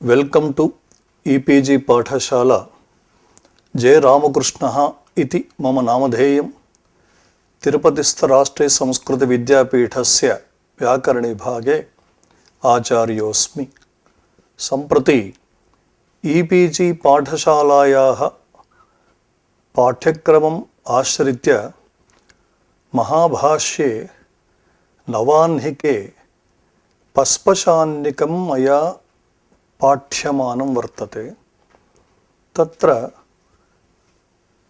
Welcome to EPG Pathashala. J. Ramakrishna iti mama namadheyam. Tirupatistha Rashtriya Samskrita Vidyapeethasya Vyakarani Bhage Acharyosmi. Samprati EPG Pathashalayaha Pathykramam Ashritya Mahabhashye Navanhike Paspashannikam Maya पाठ्यमानं वर्तते तत्र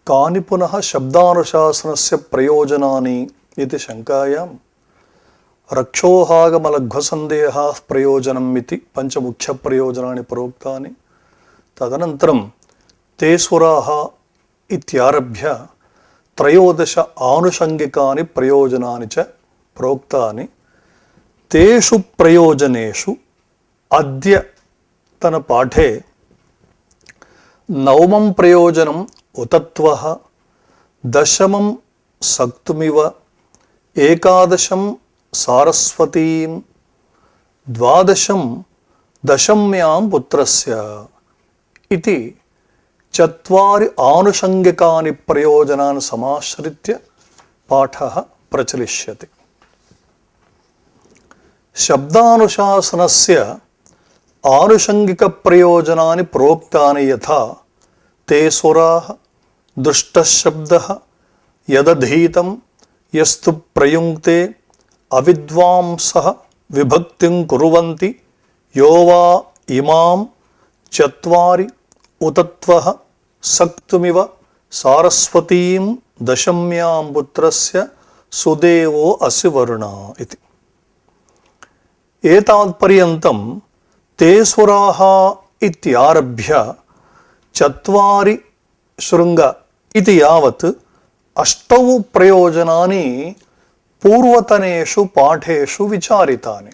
कानि पुनः शब्दानुशासनस्य प्रयोजनानि इति शङ्कायां रक्षोहागमलघ्वसन्देहाः प्रयोजनम् इति पञ्चमुख्यप्रयोजनानि प्रोक्तानि तदनन्तरं ते सुराः इत्यारभ्य त्रयोदश आनुषङ्गिकानि प्रयोजनानि च प्रोक्तानि तेषु प्रयोजनेषु अद्य तन पाठे नवमं प्रयोजनम् उतत्वः, दशमं सक्तुमिव, एकादशं सारस्वतीं, द्वादशं दशम्यां पुत्रस्य इति चत्वारि आनुषङ्गिकानि प्रयोजनानि समाश्रित्य पाठः प्रचलिष्यते। शब्दानुशासनस्य आनुषंगिक प्रयोजनानि प्रोक्तानि यथा ते सुराः दुष्टशब्दः यदधीतं यस्तु प्रयुङ्क्ते अविद्वांसः विभक्तिं कुर्वन्ति यो वा इमां चत्वारि उतत्वः सक्तुमिव सारस्वतीं दशम्यां पुत्रस्य सुदेवो असि वरुणा इति एतावत्पर्यन्तं ते सुराः इत्यारभ्य चत्वारि शृङ्ग इति यावत् अष्टौ प्रयोजनानि पूर्वतनेषु पाठेषु विचारितानि।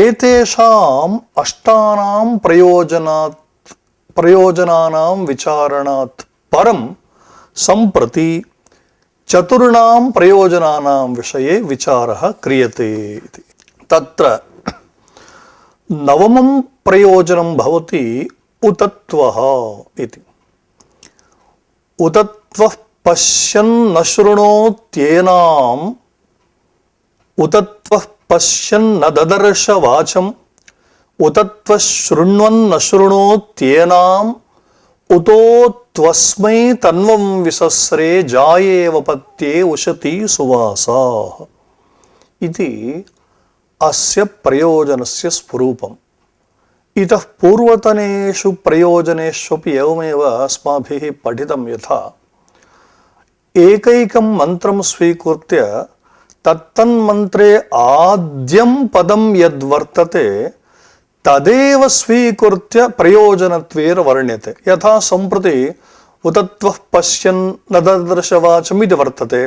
एतेषाम् अष्टानां प्रयोजनानां विचारणात् परं सम्प्रति चतुर्णां प्रयोजनानां विषये विचारः क्रियते इति। तत्र नवमं प्रयोजनं भवति उतत्वः इति। उतत्वः पश्यन् न शृणोत्येनाम् उतत्वः पश्यन् न ददर्श वाचम् उतत्वः शृण्वन् न शृणोत्येनाम् उतो त्वस्मै तन्वं विसस्रे जायेव पत्ये उशती सुवासाः इति अस्य प्रयोजनस्य स्वरूपम्। इतः पूर्वतनेषु प्रयोजनेष्वपि एवमेव अस्माभिः पठितं यथा एकैकं मन्त्रं स्वीकृत्य तत्तन्मन्त्रे आद्यं पदं यद्वर्तते तदेव स्वीकृत्य प्रयोजनत्वेन वर्ण्यते। यथा सम्प्रति उतत्वः पश्यन् न ददर्शवाचम् इति वर्तते।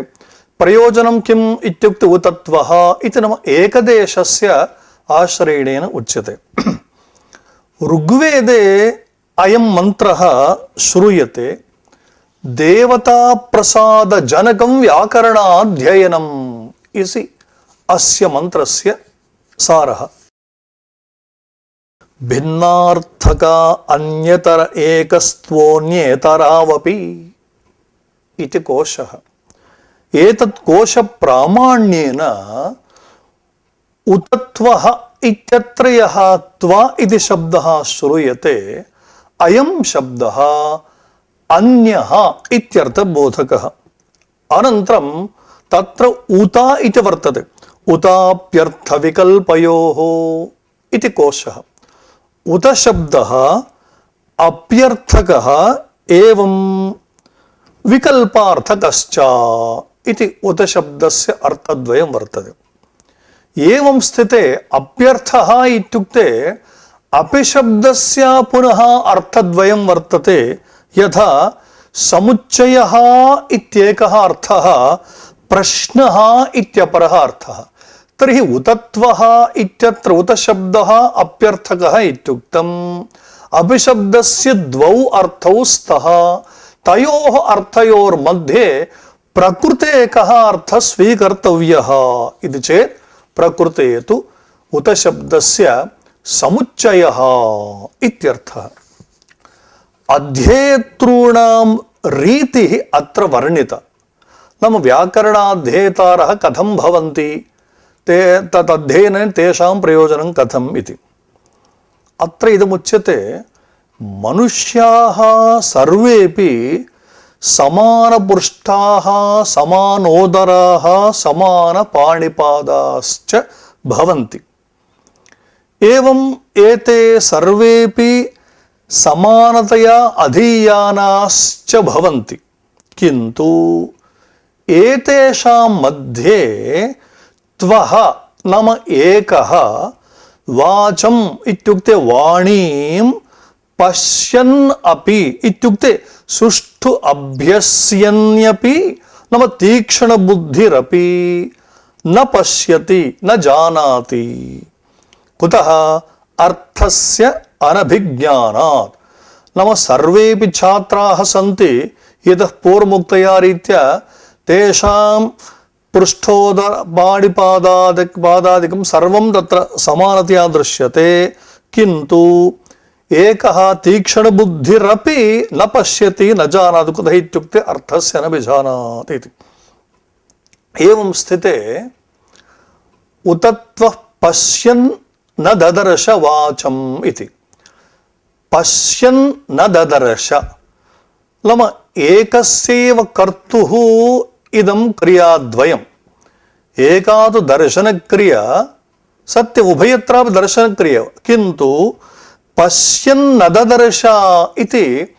प्रयोजनं किम् इत्युक्ते उतत्वः इति नाम एकदेशस्य आश्रयणेन उच्यते। ऋग्वेदे अयं मन्त्रः श्रूयते देवताप्रसादजनकं व्याकरणाध्ययनम् इति अस्य मन्त्रस्य सारः। भिन्नार्थका अन्यतर एकस्त्वोऽन्येतरावपि इति कोशः। एतत् कोश प्रामाण्येन उतत्वः इत्यत्र यः त्वा इति शब्दः श्रूयते अयं शब्दः अन्यः इत्यर्थबोधकः। अनन्तरं तत्र उता इति वर्तते। उताप्यर्थविकल्पयोः इति कोशः। उत शब्दः अप्यर्थकः एवं विकल्पार्थकश्च इति उत शब्दस्य अर्थद्वयं वर्तते। एवं स्थिते अप्यर्थः इत्युक्ते अपि शब्दस्य पुनः अर्थद्वयं वर्तते। यथा समुच्चयः इत्येकः अर्थः प्रश्नः इत्यपरः अर्थः। तर्हि उतत्वः इत्यत्र उत शब्दः अप्यर्थकः इत्युक्तम् अपि शब्दस्य द्वौ अर्थौ स्तः तयोः अर्थयोर्मध्ये प्रकृते कः अर्थः स्वीकर्तव्यः इति चेत् प्रकृते तु उत शब्दस्य समुच्चयः इत्यर्थः। अध्येतॄणां रीतिः अत्र वर्णिता। नाम व्याकरणाध्येतारः कथं भवन्ति, ते तदध्ययनेन तेषां प्रयोजनं कथम् इति। अत्र इदमुच्यते मनुष्याः सर्वेपि समानपुष्टाः, समानोदराः, समानपाणिपादाश्च भवन्ति। एवं एते सर्वेपि समानतया अधीयानाश्च भवन्ति, किन्तु एतेषां मध्ये त्वः नाम एकः वाचम् इत्युक्ते वाणीं पश्यन् अपि इत्युक्ते सुष्ठु अभ्यस्यन्यपि नाम तीक्ष्णबुद्धिरपि न पश्यति न जानाति। कुतः? अर्थस्य अनभिज्ञानात्। नाम सर्वेपि छात्राः सन्ति यतः पूर्वमुक्तया रीत्या तेषां पृष्ठोदर पाणिपादादिकं सर्वं तत्र समानतया दृश्यते, किन्तु एकः तीक्ष्णबुद्धिरपि न पश्यति न जानाति। कुतः इत्युक्ते अर्थस्य न विजानाति इति। एवं स्थिते उतत्वः पश्यन् न ददर्श वाचम् इति। पश्यन् न ददर्श नाम एकस्यैव कर्तुः इदं क्रियाद्वयम्। एका तु दर्शनक्रिया, सत्य उभयत्रापि दर्शनक्रिया, किन्तु पश्यन् न ददर्श इति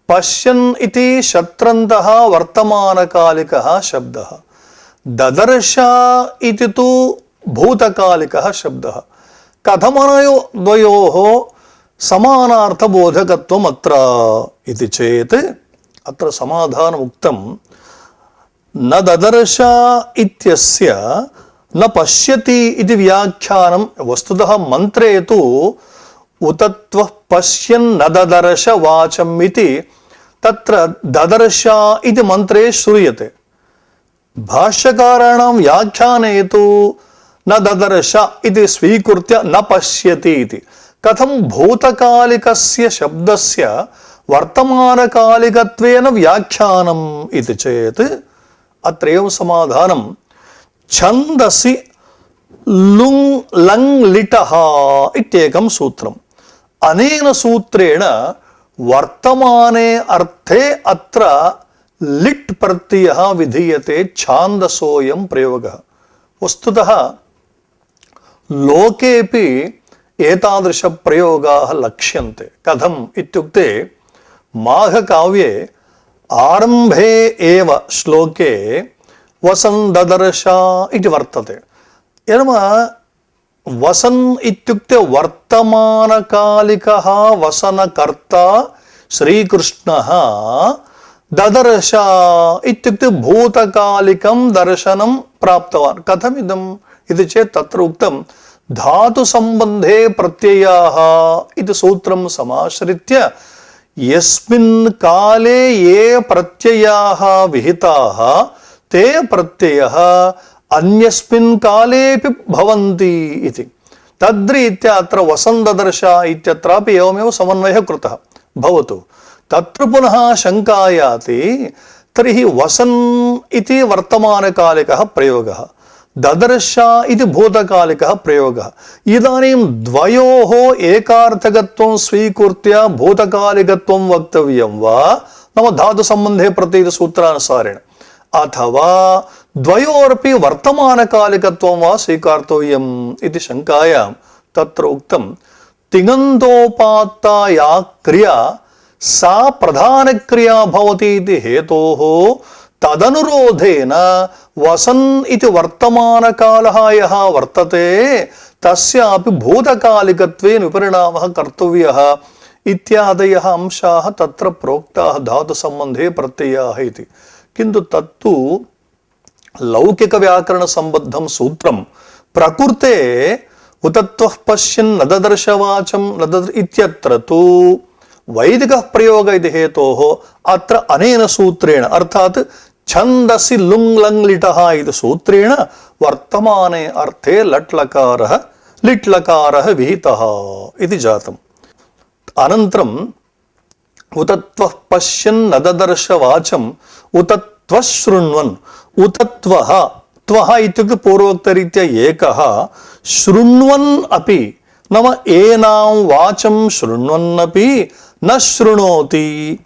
पश्यन् इति शत्रन्तः वर्तमानकालिकः शब्दः, ददर्श इति तु भूतकालिकः शब्दः। कथमनयोः समानार्थबोधकत्वम् अत्र इति चेत् अत्र समाधानमुक्तं। न ददर्श इत्यस्य न पश्यति इति व्याख्यानं वस्तुतः मन्त्रे तु उतत्वः पश्यन् न ददर्श वाचम् इति तत्र ददर्श इति मन्त्रे श्रूयते। भाष्यकाराणां व्याख्याने तु न ददर्श इति स्वीकृत्य न पश्यति इति। कथं भूतकालिकस्य शब्दस्य वर्तमानकालिकत्वेन व्याख्यानम् इति चेत् अत्रैव समाधानं। छन्दसि लुङ् लङ् लिटः इत्येकं सूत्रम्। अनेन सूत्रेण वर्तमाने अर्थे अत्र लिट् प्रत्ययः विधीयते, छान्दसोऽयं प्रयोगः। वस्तुतः लोकेपि एतादृशप्रयोगाः लक्ष्यन्ते। कथम् इत्युक्ते माघकाव्ये आरम्भे एव श्लोके वसन् ददर्श इति वर्तते। एवं वसन् इत्युक्ते वर्तमानकालिकः वसनकर्ता श्रीकृष्णः, ददर्श इत्युक्ते भूतकालिकं दर्शनं प्राप्तवान्। कथमिदम् इति चेत् तत्र उक्तं धातुसम्बन्धे प्रत्ययाः इति सूत्रं समाश्रित्य यस्मिन् काले ये प्रत्ययाः विहिताः ते प्रत्ययः अन्यस्मिन् कालेऽपि भवन्ति इति। तद्रीत्या अत्र वसन् ददर्श इत्यत्रापि एवमेव समन्वयः कृतः भवतु। तत्र पुनः शङ्का याति, तर्हि वसन् इति वर्तमानकालिकः प्रयोगः, ददर्श इति भूतकालिकः प्रयोगः। इदानीं द्वयोः एकार्थकत्वं स्वीकृत्य भूतकालिकत्वं वक्तव्यं वा नाम धातुसम्बन्धे प्रत्यय सूत्रानुसारेण, अथवा द्वयोरपि वर्तमानकालिकत्वं वा स्वीकर्तव्यम् इति शङ्कायां तत्र उक्तं तिङन्तोपात्ता या क्रिया सा प्रधानक्रिया भवति इति हेतोः तदनुरोधेन वसन् इति वर्तमानकालः यः वर्तते तस्यापि भूतकालिकत्वेन विपरिणामः कर्तव्यः इत्यादयः अंशाः तत्र प्रोक्ताः धातुसम्बन्धे प्रत्ययाः इति। किन्तु तत्तु लौकिकव्याकरणसम्बद्धं सूत्रं। प्रकृते उतत्वः पश्यन् न ददर्श वाचं इत्यत्र तु वैदिकः प्रयोग इति हेतोः अत्र अनेन सूत्रेण अर्थात् छन्दसि लुङ् लङ् लिटः इति सूत्रेण वर्तमाने अर्थे लट् लकारः लिट् लकारः विहितः इति जातम्। अनन्तरम् उत त्वः पश्यन् न ददर्श वाचम् उत त्वः शृण्वन् उत त्वः त्वः इत्युक्ते पूर्वोक्तरीत्या एकः शृण्वन् अपि नाम एनां वाचं शृण्वन्नपि न शृणोति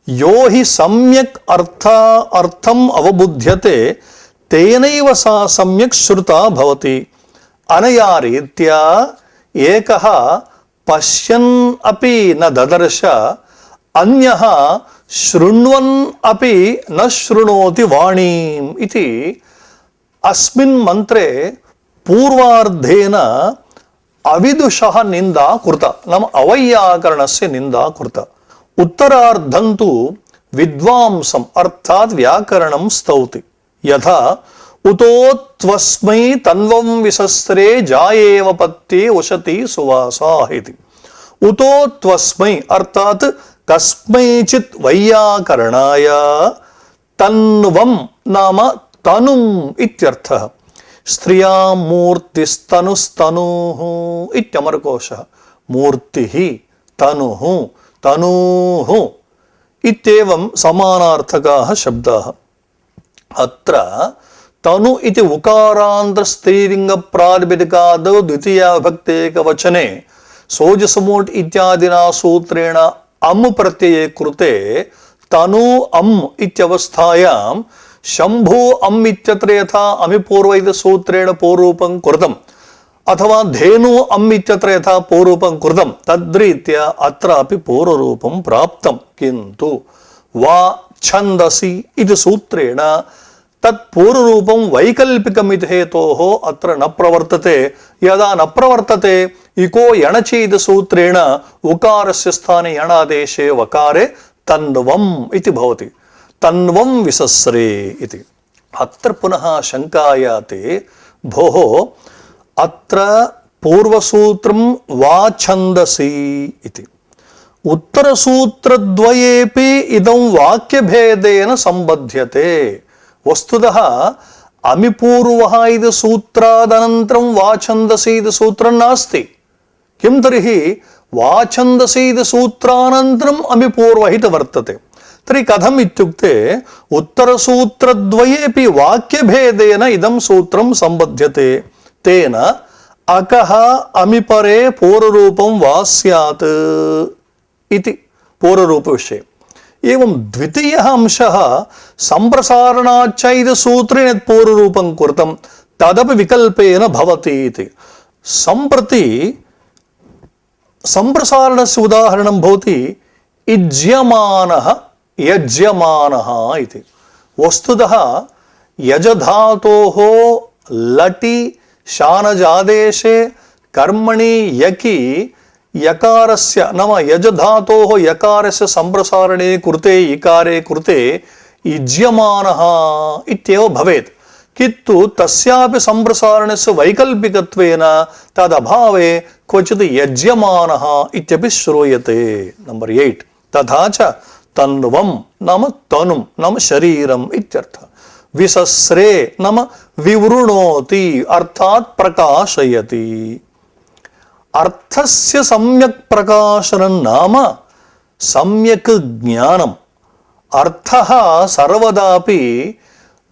यो हि सम्यक् अर्थम् अवबुध्यते तेनैव सा सम्यक् श्रुता भवति। अनया रीत्या एकः पश्यन् अपि न ददर्श अन्यः शृण्वन् अपि न शृणोति वाणीम् इति अस्मिन् मन्त्रे पूर्वार्धेन अविदुषः निन्दा कृता नाम अवैयाकरणस्य निन्दा कृता। उत्तरार्धं तु विद्वांसम् अर्थात् व्याकरणं स्तौति। यथा उतो त्वस्मै तन्वं विसस्रे जायेव पत्ये उशति सुवासा इति। उतो त्वस्मै अर्थात् कस्मैचित् वैयाकरणाय तन्वं नाम तनुम् इत्यर्थः। स्त्रियां मूर्तिस्तनुस्तनुः इत्यमरकोशः। मूर्तिः तनुः तनूः इत्येवं समानार्थकाः शब्दाः। अत्र तनु इति उकारान्त स्त्रीलिंग प्रातिपदिकादौ द्वितीया विभक्तेकवचने सोजसमोट् इत्यादिना सूत्रेण अम् प्रत्यये कृते तनु अम् इत्यवस्थायां शंभु अम् इत्यत्र यथा अमिपूर्व सूत्रेण पूर्वरूपं कृतम् अथवा धेनु अम् इत्यत्र यथा पूर्वरूपं कृतं तद्रीत्या अत्रापि पूर्वरूपं प्राप्तं। किन्तु वा छन्दसि इति सूत्रेण तत्पूर्वरूपं वैकल्पिकमिति हेतोः अत्र न प्रवर्तते। यदा न प्रवर्तते इको यणचि इति सूत्रेण उकारस्य स्थाने यणादेशे वकारे तन्वम् इति भवति। तन्वं विसस्रे इति। अत्र पुनः शङ्कायाते भोः अत्र पूर्वसूत्रं वा छन्दसि इति उत्तरसूत्रद्वयेपि इदं वाक्यभेदेन सम्बध्यते। वस्तुतः अमिपूर्वः इति सूत्रादनन्तरं वा छन्दसि इति सूत्रं नास्ति। किं तर्हि वा छन्दसि इति सूत्रानन्तरम् अमिपूर्वः इति वर्तते। तर्हि कथम् इत्युक्ते उत्तरसूत्रद्वयेपि वाक्यभेदेन इदं सूत्रं सम्बध्यते। तेन अकः अमिपरे पूर्वरूपं वा स्यात् इति पूर्वरूपविषये। एवं द्वितीयः अंशः सम्प्रसारणाच्च इति सूत्रेण यत् पूर्वरूपं कृतं तदपि विकल्पेन भवति इति। सम्प्रति सम्प्रसारणस्य उदाहरणं भवति इज्यमानः यज्यमानः इति। वस्तुतः यजधातोः लटि शानजादेशे कर्मणि यकि यकारस्य नाम यजधातोः यकारस्य सम्प्रसारणे कृते इकारे कृते इज्यमानः इत्येव भवेत्। किन्तु तस्यापि सम्प्रसारणस्य वैकल्पिकत्वेन तदभावे क्वचित् यज्यमानः इत्यपि श्रूयते। नंबर 8 तथा च तन्वं नाम तनुं नाम शरीरम् इत्यर्थः। विसस्रे नाम विवृणोति अर्थात् प्रकाशयति। अर्थस्य सम्यक् प्रकाशनं नाम सम्यक् ज्ञानम्। अर्थः सर्वदापि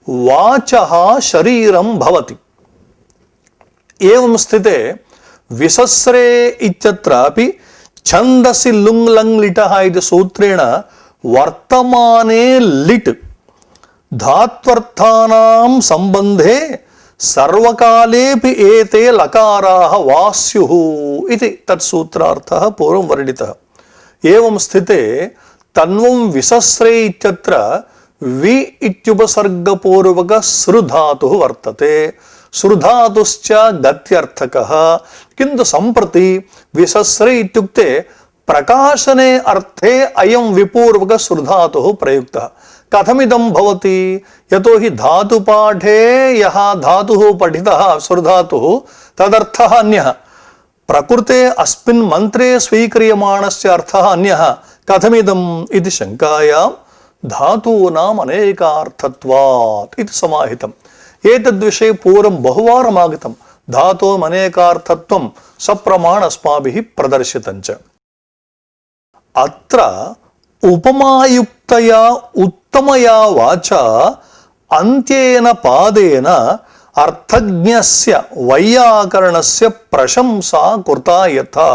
वाचः शरीरं भवति। एवं स्थिते विसस्रे इत्यत्रापि छन्दसि लुङ् लङ् लिटः इति सूत्रेण वर्तमाने लिट् धात्वर्थानां सम्बन्धे सर्वकालेपि एते लकाराः वास्युः इति तत्सूत्रार्थः पूर्वं वर्णितः। एवं स्थिते तन्वं विसस्रे इत्यत्र वि इत्युपसर्गपूर्वक सृधातुः वर्तते। सृधातुश्च गत्यर्थकः। किन्तु सम्प्रति विसस्रे इत्युक्ते प्रकाशने अर्थे अयं विपूर्वक सृधातुः प्रयुक्तः। कथमिदं भवति? यतोहि धातुपाठे यः धातुः पठितः सृधातुः तदर्थः अन्यः। प्रकृते अस्मिन् मन्त्रे स्वीक्रियमाणस्य अर्थः अन्यः। कथमिदम् इति शङ्कायां धातूनाम् अनेकार्थत्वात् इति समाहितम्। एतद्विषये पूर्वं बहुवारम् आगतम्। धातोमनेकार्थत्वं सप्रमाण अस्माभिः प्रदर्शितञ्च। अत्र उपमायुक्तया उत्तमया वाचा अन्त्येन पादेन अर्थज्ञस्य वैयाकरणस्य प्रशंसा कृता यथा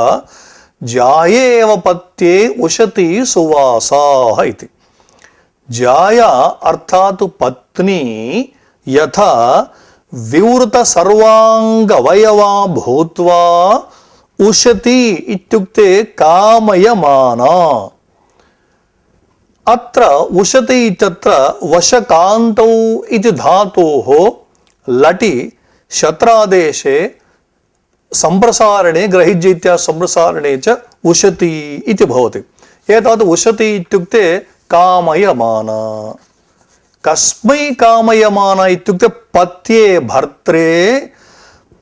जायेव पत्ये उशती सुवासाः इति। जाया अर्थात पत्नी यथा विवृत सर्वांगवयवा भूत्वा उशती इत्युक्ते कामयमाना। अत्र उशती इत्यत्र वशकान्तौ इति धातोः लटि शत्रादेशे संप्रसारणे ग्रहिज्येत्या संप्रसारणे च उशती इति भवति। एतावत् उशती इत्युक्ते कामयमाना। कस्मै कामयमाना इत्युक्ते पत्ये भर्त्रे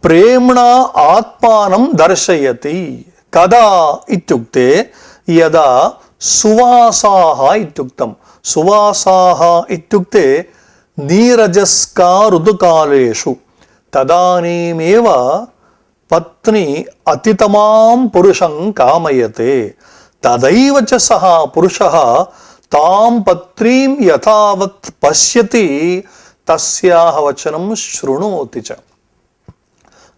प्रेम्णा आत्मानं दर्शयति। कदा इत्युक्ते यदा सुवासाः इत्युक्तं। सुवासाः इत्युक्ते नीरजस्का ऋतुकालेषु तदानीमेव पत्नी अतितमां पुरुषं कामयते। तदैव च सः पुरुषः तां पत्नीं यथावत् पश्यति तस्याः वचनं शृणोति च।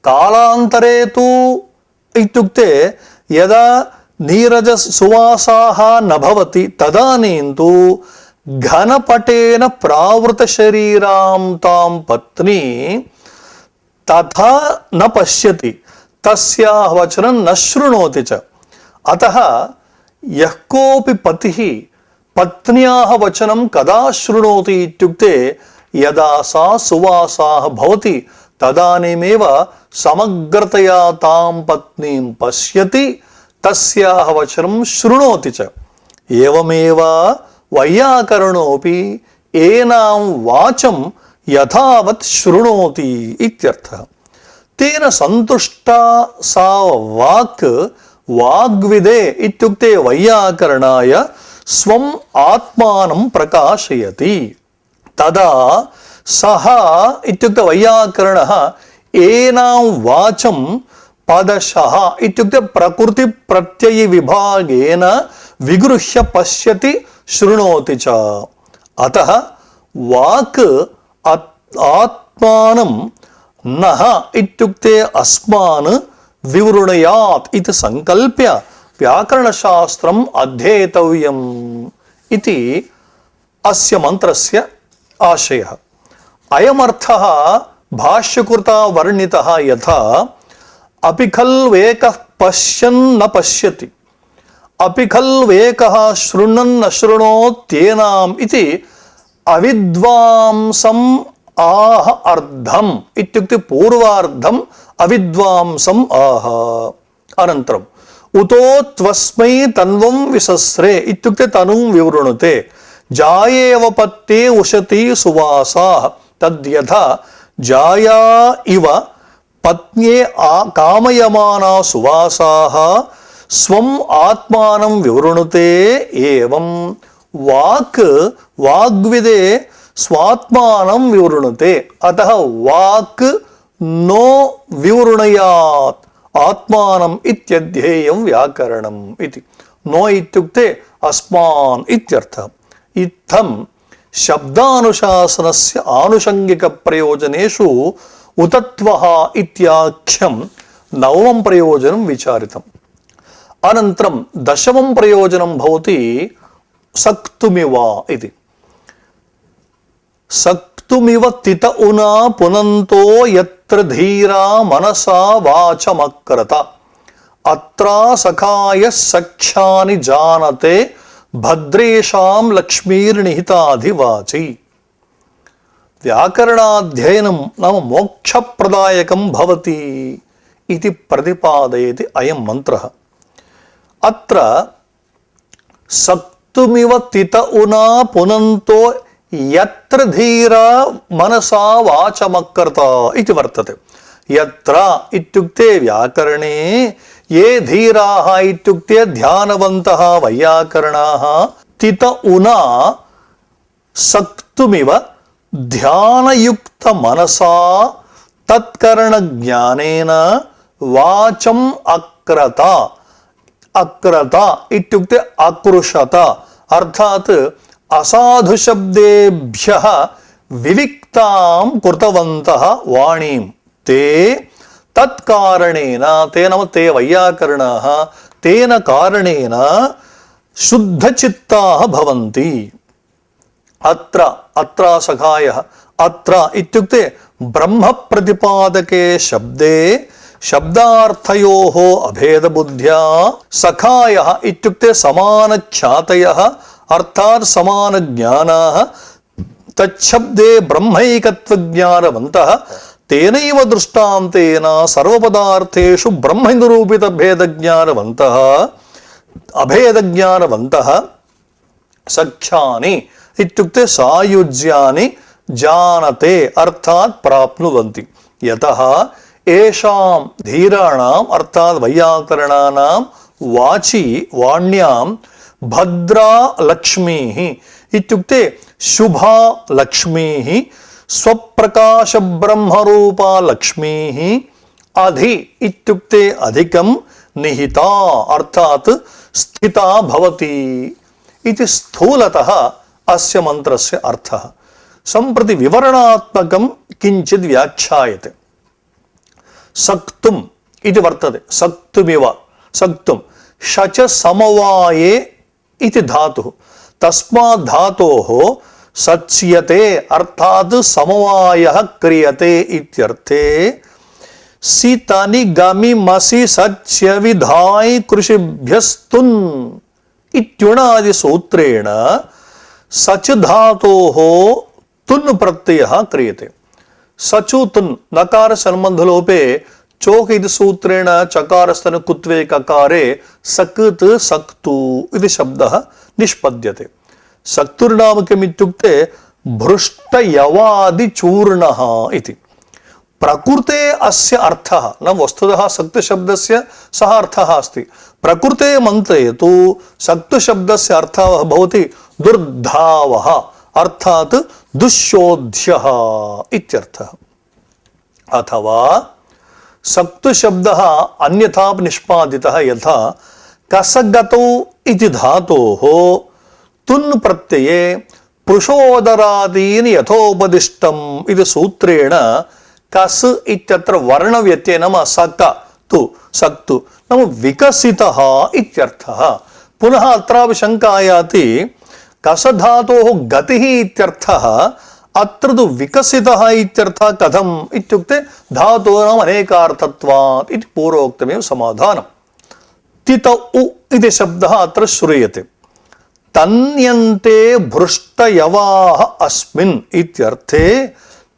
कालान्तरे तु इत्युक्ते यदा नीरज सुवासाः न भवति तदानीं तु घनपटेन प्रावृत शरीरां तां पत्नी तथा न पश्यति, तस्याः वचनं न शृणोति च। अतः यः कोऽपि पतिः पत्न्याः वचनं कदा शृणोति इत्युक्ते यदा सा सुवासाः भवति तदानीमेव समग्रतया तां पत्नीं पश्यति, तस्याः वचनं शृणोति च। एवमेव वैयाकरणोऽपि एनां वाचं यथावत् शृणोति इत्यर्थः। तेन सन्तुष्टा सा वाक् वाग्विदे इत्युक्ते वैयाकरणाय स्वम् आत्मानं प्रकाशयति। तदा सः इत्युक्ते वैयाकरणः एनां वाचं पदशः इत्युक्ते प्रकृति प्रत्यय विभागेन विगृह्य पश्यति शृणोति च। अतः वाक् आत्मानं नः इत्युक्ते अस्मान् विवृणयात् इति संकल्प्य व्याकरणशास्त्रम् अध्येतव्यम् इति अस्य मन्त्रस्य आशयः। अयमर्थः भाष्यकृता वर्णितः यथा अपि खल्वेकः पश्यन् न पश्यति, अपि खल्वेकः शृण्वन् न शृणोत्येनाम् इति अविद्वांसम् आह अर्धम् इत्युक्ते पूर्वार्धम् अविद्वांसम् आह। अनन्तरम् उतो त्वस्मै तन्वं विसस्रे इत्युक्ते तनुं विवृणुते। जायेव पत्ये उशती सुवासाः तद्यथा जाया इव पत्न्ये कामयमाना सुवासाः स्वम् आत्मानं विवृणुते। एवं वाक् वाग्विदे स्वात्मानं विवृणुते। अतः वाक् नो विवृणयात् आत्मानम् इत्यध्येयं व्याकरणम् इति। नो इत्युक्ते अस्मान् इत्यर्थः। इत्थं शब्दानुशासनस्य आनुषङ्गिकप्रयोजनेषु उतत्वः इत्याख्यं नवमं प्रयोजनं विचारितम्। अनन्तरं दशमं प्रयोजनं भवति सक्तुमिव इति। सक्तुमिव तित उना पुनन्तो यत्र धीरा मनसा वाचमक्रत अत्रा सखायः सख्यानि जानते भद्रेषां लक्ष्मीर्निहिताधिवाचि। व्याकरणाध्ययनं नाम मोक्षप्रदायकं भवति इति प्रतिपादयति अयं मन्त्रः। अत्र सक्तुमिव तित उना पुनन्तो यत्र धीरा मनसा वाचमक्रत इति वर्तते। यत्र इत्युक्ते व्याकरणे ये धीराः इत्युक्ते ध्यानवन्तः वैयाकरणाः तित उना सक्तुमिव ध्यानयुक्त मनसा तत्कर्ण ज्ञानेन वाचम अक्रत अक्रत इत्युक्ते अकृशत अर्थात असाधु शब्देभ्यः विविक्तां कृतवन्तः वाणीं ते तत्कारणेन तेन ते वैयाकरणाः तेन कारणेन शुद्धचित्ताः भवन्ति। अत्र अत्र सखायः अत्र इत्युक्ते ब्रह्म प्रतिपादके शब्दे शब्दार्थयोः अभेद बुद्ध्या सखायः इत्युक्ते समान ख्यातयः अर्थात् समान ज्ञानाः तच्छब्दे ब्रह्मैकत्व ज्ञानवन्तः तेनैव दृष्टान्तेन सर्वपदार्थेषु ब्रह्म निरूपित भेद ज्ञानवन्तः अभेद ज्ञानवन्तः सख्यानि इत्युक्ते सायुज्यानि जानते अर्थात् प्राप्नुवन्ति। यतः येषां धीराणाम् अर्थात् वैयाकरणानां वाची वाण्यां भद्रा लक्ष्मीः इत्युक्ते शुभा लक्ष्मीः स्वप्रकाश ब्रह्मरूपा लक्ष्मीः अधि इत्युक्ते अधिकं निहिता अर्थात् स्थिता भवति इति स्थूलतः अस्य मंत्रस्य अर्थः। सम्प्रति विवरणात्मकं किञ्चित् व्याख्यायते। सक्तुम् इति वर्तते सक्तुमिव सक्तुम् शच समवाये इति धातुः तस्मात् धातोः सच्यते अर्थात् समवायः क्रियते इत्यर्थे सितनि गमि मसि सच्य विधाय कृषिभ्यस्तुन् इत्युणादि सूत्रेण सच धातोः तुन् प्रत्ययः क्रियते। सचु तुन् नकार संबंधलोपे चोक इति सूत्रेण चकारस्तन कुत्वे ककारे सकृत् सक्तु इति शब्दः निष्पद्यते। सक्तुर्नाम किमित्युक्ते भृष्टयवादि चूर्णः इति। प्रकृते अस्य अर्थः न वस्तुतः सक्तशब्दस्य सः अर्थः अस्ति। प्रकृते मन्त्रे तु सक्तशब्दस्य अर्थः भवति दुर्धावः अर्थात् दुश्योध्यः इत्यर्थः। अथवा सक्तशब्दः अन्यथा निष्पादितः यथा कसगतौ इति धातोः तुन् प्रत्यये पुरुषोदरादीन् यथोपदिष्टम् इति सूत्रेण कस इत्यत्र वर्ण व्यत्यय नाम सक तु सक्तु नाम विकसितः इत्यर्थः। पुनः अत्रापि शङ्का आयाति कस धातोः गतिः इत्यर्थः अत्र तु विकसितः इत्यर्थः कथम् इत्युक्ते धातूनाम् अनेकार्थत्वात् इति पूर्वोक्तमेव समाधानम्। तित उ इति शब्दः अत्र श्रूयते। तन्यन्ते भृष्टयवाः अस्मिन् इत्यर्थे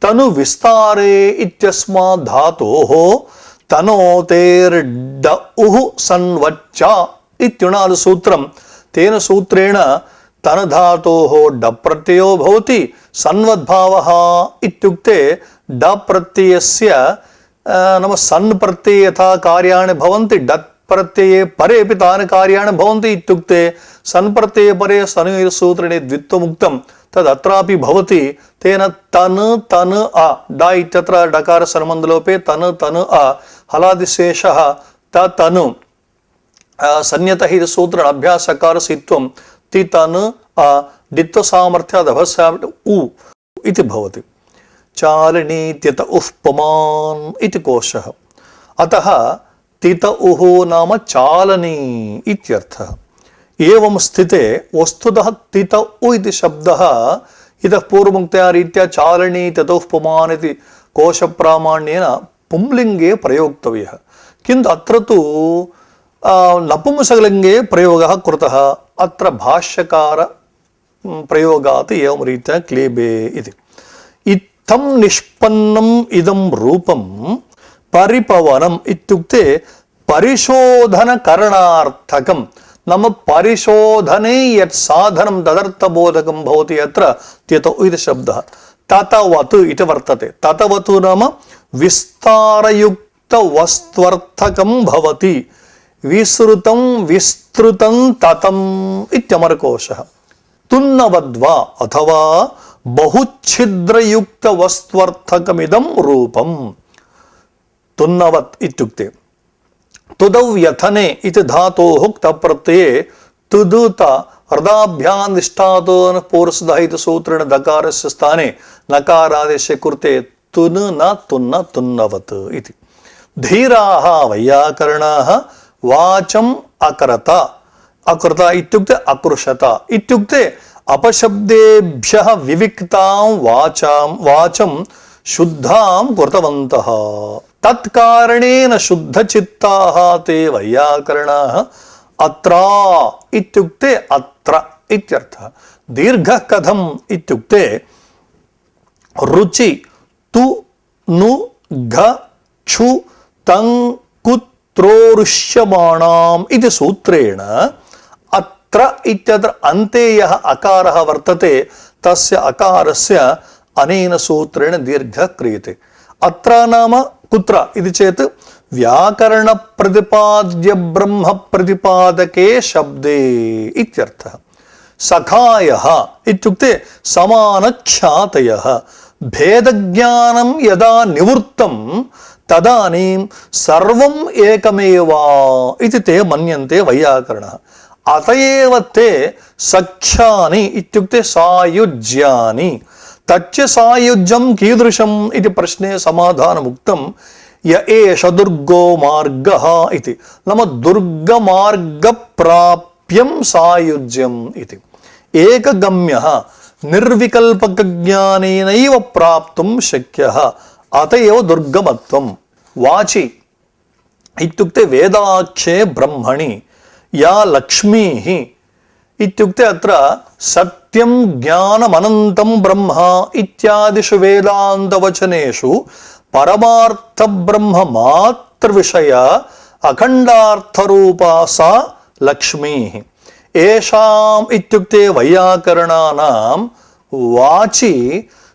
तनु विस्तारे इत्यस्मात् धातोः तनोतेर्ड उः सन्वच्चा इत्युणादि सूत्रं तेन सूत्रेण तन धातोः ड प्रत्ययो भवति सन्वद्भावः इत्युक्ते ड प्रत्ययस्य नाम सन् प्रत्यये यथा कार्याणि भवन्ति डत् प्रत्यये परेपि तानि कार्याणि भवन्ति इत्युक्ते सन् प्रत्यये परे सन् सूत्रेण द्वित्वमुक्तं तदत्रापि भवति। तेन तन तन अ ड इत्यत्र डकार संबंधलोपे तन तन अ हलादिशेषः तनु संयतः इति सूत्रेण अभ्यासकारसित्वं तितन अ दित्व सामर्थ्याद् अभस्यात् उ इति भवति। चालिनी त्यत उः पुमान् इति कोशः। अतः तित उः नाम चालनी इत्यर्थः। एवं स्थिते वस्तुतः तित उ इति शब्दः इतः पूर्वमुक्तया रीत्या चालनी त्यतुः पुमान् इति कोशप्रामाण्येन पुंलिङ्गे प्रयोक्तव्यः। किन्तु अत्र तु नपुंसकलिङ्गे प्रयोगः कृतः। अत्र भाष्यकार प्रयोगात् एवं रीत्या क्लेबे इति। इत्थं निष्पन्नम् इदं रूपं परिपवनम् इत्युक्ते परिशोधनकरणार्थकं नाम परिशोधने यत् साधनं तदर्थबोधकं भवति अत्र त्यतौ इति शब्दः। ततवत् इति वर्तते। ततवत् नाम विस्तारयुक्तवस्त्वर्थकं भवति। विसृतं विस्तृतं ततम् इत्यमरकोशः। तुन्नवद्वा अथवा बहुच्छिद्रयुक्तवस्त्वर्थकमिदं रूपम् तुन्नवत् इत्युक्ते तुदौ यथने इति धातोः क्तप्रत्यये तुदुत हृदाभ्यान्निष्ठातो पूर्वसुधः इति सूत्रेण दकारस्य स्थाने नकारादेशे कृते तुन न तुन्न तुन्नवत् इति। धीराः वैयाकरणाः वाचम् अकरत अकृत इत्युक्ते अकृषत इत्युक्ते अपशब्देभ्यः विविक्तां वाचं शुद्धां कृतवन्तः। तत्कारणेन शुद्धचित्ताः ते वैयाकरणाः अत्र इत्युक्ते अत्र इत्यर्थः। दीर्घः कथम् इत्युक्ते रुचि तु नु घ क्षु तं कुत्रोरुष्यमाणाम् इति सूत्रेण अत्र इत्यत्र अन्ते यः अकारः वर्तते तस्य अकारस्य अनेन सूत्रेण दीर्घः क्रियते। अत्र नाम कुत्र इति चेत् व्याकरण प्रतिपाद्य ब्रह्म प्रतिपादके शब्दे इत्यर्थः। सखायः इत्युक्ते समानख्यातयः भेदज्ञानं यदा निवृत्तं तदानीं सर्वम् एकमेव इति ते मन्यन्ते वैयाकरणः। अतएव ते सख्यानि इत्युक्ते सायुज्यानि। तच्च सायुज्यं कीदृशम् इति प्रश्ने समाधानमुक्तं य एष दुर्गो मार्गः इति। नाम दुर्गमार्गप्राप्यं सायुज्यम् इति। एकगम्यः निर्विकल्पकज्ञानेनैव प्राप्तुं शक्यः अत एव दुर्गमत्वं। वाचि इत्युक्ते वेदाख्ये ब्रह्मणि या लक्ष्मीः इत्युक्ते अत्र सत्यं ज्ञानमनन्तं ब्रह्म इत्यादिषु वेदान्तवचनेषु परमार्थब्रह्ममात्रविषय अखण्डार्थरूपा सा लक्ष्मीः। येषाम् इत्युक्ते वैयाकरणानां वाचि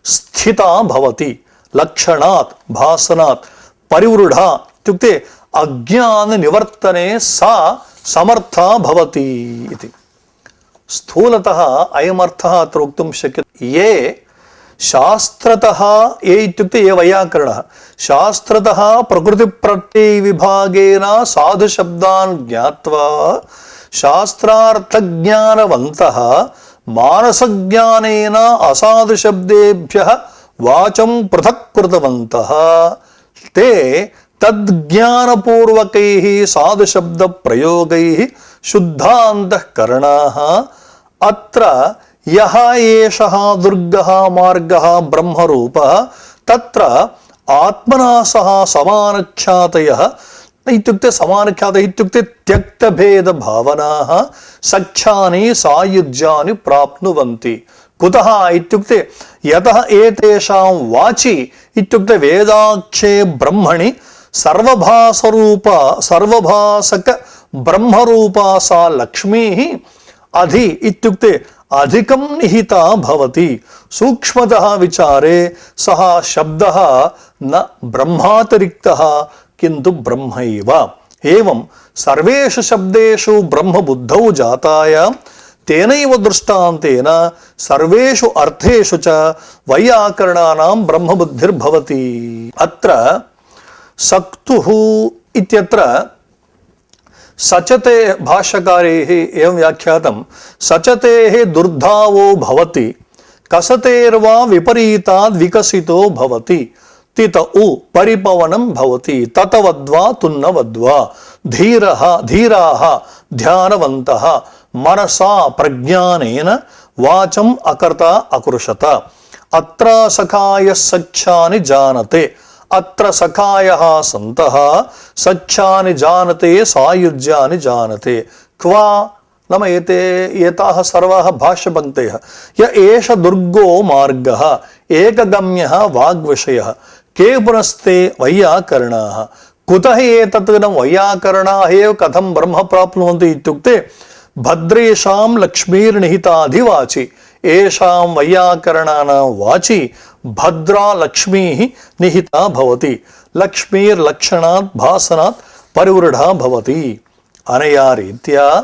स्थिता भवति लक्षणात् भासनात् परिवृढा इत्युक्ते अज्ञाननिवर्तने सा समर्था भवति इति। स्थूलतः अयमर्थः अत्र वक्तुं शक्यते। ये शास्त्रतः ये इत्युक्ते ये वैयाकरणः शास्त्रतः प्रकृतिप्रत्ययविभागेन साधुशब्दान् ज्ञात्वा शास्त्रार्थज्ञानवन्तः मानसज्ञानेन असाधुशब्देभ्यः वाचं पृथक् कृतवन्तः ते तद्ज्ञानपूर्वकैः साधुशब्दप्रयोगैः शुद्धान्तःकरणाः। अत्र यः एषः दुर्गः मार्गः ब्रह्मरूपः तत्र आत्मना सह समानख्यातयः इत्युक्ते समानख्यातः इत्युक्ते त्यक्तभेदभावनाः सख्यानि सायुज्यानि प्राप्नुवन्ति। कुतः इत्युक्ते यतः एतेषां वाचि इत्युक्ते वेदाख्ये ब्रह्मणि सर्वभासक ब्रह्मरूपा सा लक्ष्मीः अधि इत्युक्ते अधिकं निहिता भवति। सूक्ष्मतः विचारे सः शब्दः न ब्रह्मातिरिक्तः किन्तु ब्रह्मैव। एवं सर्वेषु शब्देषु ब्रह्मबुद्धौ जातायां तेनैव दृष्टान्तेन सर्वेषु अर्थेषु च वैयाकरणानां ब्रह्मबुद्धिर्भवति। अत्र सक्तुः इत्यत्र सचते भाष्यकारैः एवं व्याख्यातं सचतेः दुर्धावो भवति कसतेर्वा विपरीताद् विकसितो भवति तित उ परिपवनं भवति ततवद्वा तुन्नवद्वा धीराः ध्यानवन्तः मनसा प्रज्ञानेन वाचं अकर्ता अकुरुषत। अत्र सखायः सख्यानि जानते अत्र सखायः सन्तः सख्यानि जानते सायुज्यानि जानते। क्वा नाम एताः सर्वाः भाष्यपङ्क्तयः। य एष दुर्गो मार्गः एकगम्यः वाग्विषयः के पुनस्ते वैयाकरणाः। कुतः एतत् वैयाकरणाः एव कथं ब्रह्म प्राप्नुवन्ति इत्युक्ते भद्रेषां लक्ष्मीर्निहिताधिवाचि येषां वैयाकरणानां वाचि भद्रा लक्ष्मीः निहिता भवति। लक्ष्मीर्लक्षणात् भासनात् परिवृढा भवति। अनया रीत्या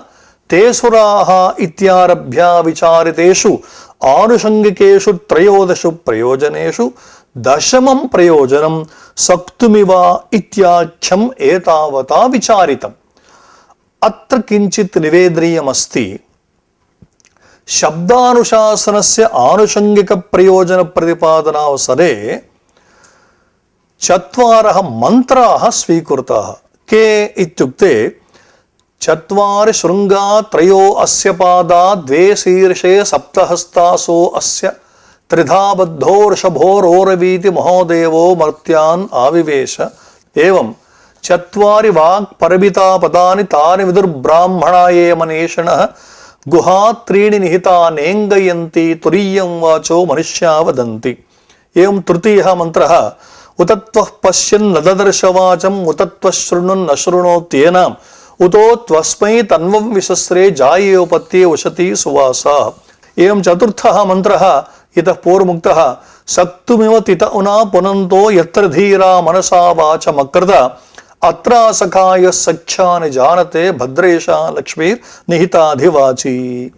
ते सुराः इत्यारभ्य विचारितेषु आनुषङ्गिकेषु त्रयोदशु प्रयोजनेषु दशमं प्रयोजनं सक्तुमिव इत्याख्यम एतावता विचारितम्। अत्र किंचित् निवेदनीयमस्ति। शब्दानुशासनस्य आनुषंगिक प्रयोजन प्रतिपादनावसरे चत्वारः मन्त्राः स्वीकृताः। के इत्युक्ते चत्वारि शृङ्गा त्रयो अस्य पादा द्वे शीर्षे सप्तहस्तासो अस्य त्रिधा बद्धो वृषभोरोरवीति महोदेवो मर्त्यान् आविवेश। एवं चत्वारि वाक् परमिता पदानि तानि विदुर्ब्राह्मणा ये मनीषिणः गुहा त्रीणि निहिता नेङ्गयन्ति तुरीयं वाचो मनुष्या वदन्ति। एवं तृतीयः मन्त्रः उतत्वः पश्यन् न ददर्श वाचम् उतत्वः शृण्वन् न शृणोत्येनाम् उतो त्वस्मै तन्वं विशस्रे जायेयोपत्ये उशती सुवासा। एवं चतुर्थः मन्त्रः इतः पूर्वमुक्तः सक्तुमिव तित उना पुनन्तो यत्र धीरा मनसा वाचमकृत अत्रा सखाय सख्यानि जानते भद्रेशा लक्ष्मीर्निहिताधिवाची।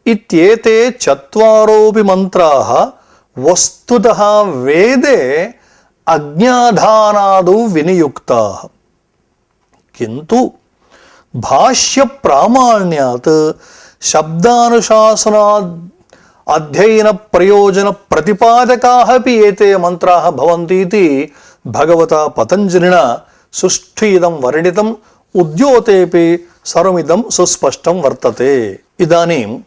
इत्येते चत्वारोऽपि मन्त्राः वस्तुतः वेदे अज्ञाधानादौ विनियुक्ताः, किन्तु भाष्य प्रामाण्यात् शब्दानुशासनात् अध्ययन प्रयोजन प्रतिपादकाः अपि एते मन्त्राः भवन्ति इति भगवता पतञ्जलिना सुष्ठु इदं वर्णितम्। उद्योतेऽपि सर्वमिदं सुस्पष्टं वर्तते। इदानीं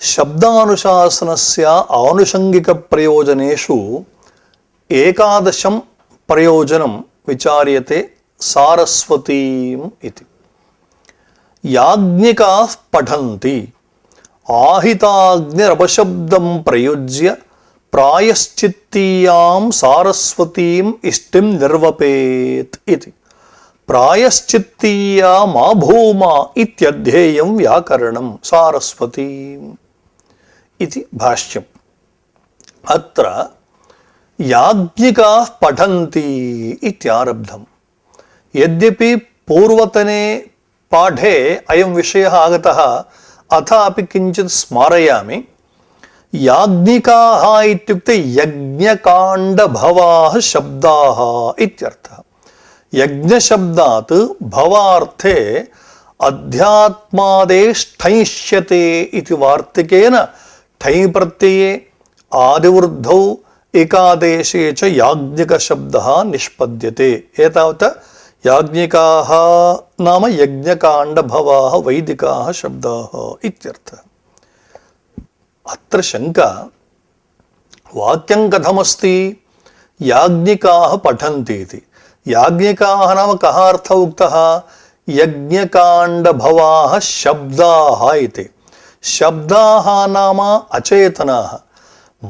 शब्दानुशासनस्य आनुषंगिक प्रयोजनेषु एकादशं प्रयोजनं विचार्यते सारस्वतीम् इति। याज्ञिकाः पठन्ति आहिताग्निरपशब्दं प्रयुज्य प्रायश्चित्तीयां सारस्वतीम् इष्टिं निर्वपेत् इति। प्रायश्चित्तीया मा भूमा इत्यध्येयं व्याकरणं सारस्वतीम् इति भाष्यम्। अत्र याज्ञिकाः पठन्ति इत्यारब्धम्। यद्यपि पूर्वतने पाठे अयं विषयः आगतः, अथापि किञ्चित् स्मारयामि। याज्ञिकाः इत्युक्ते यज्ञकाण्डभवाः शब्दाः इत्यर्थः। यज्ञशब्दात् भवार्थे अध्यात्मादेष्ठैष्यते इति वार्तिकेन ठञ् प्रत्यये आदिवृद्धौ एकादेशे च याज्ञिकशब्दः निष्पद्यते। एतावत् याज्ञिकाः नाम यज्ञकाण्डभवाः वैदिकाः शब्दाः इत्यर्थः। अत्र शङ्का, वाक्यं कथमस्ति? याज्ञिकाः पठन्ति इति। याज्ञिकाः नाम कः अर्थः उक्तः? यज्ञकाण्डभवाः शब्दाः इति। शब्दाः नाम अचेतनाः।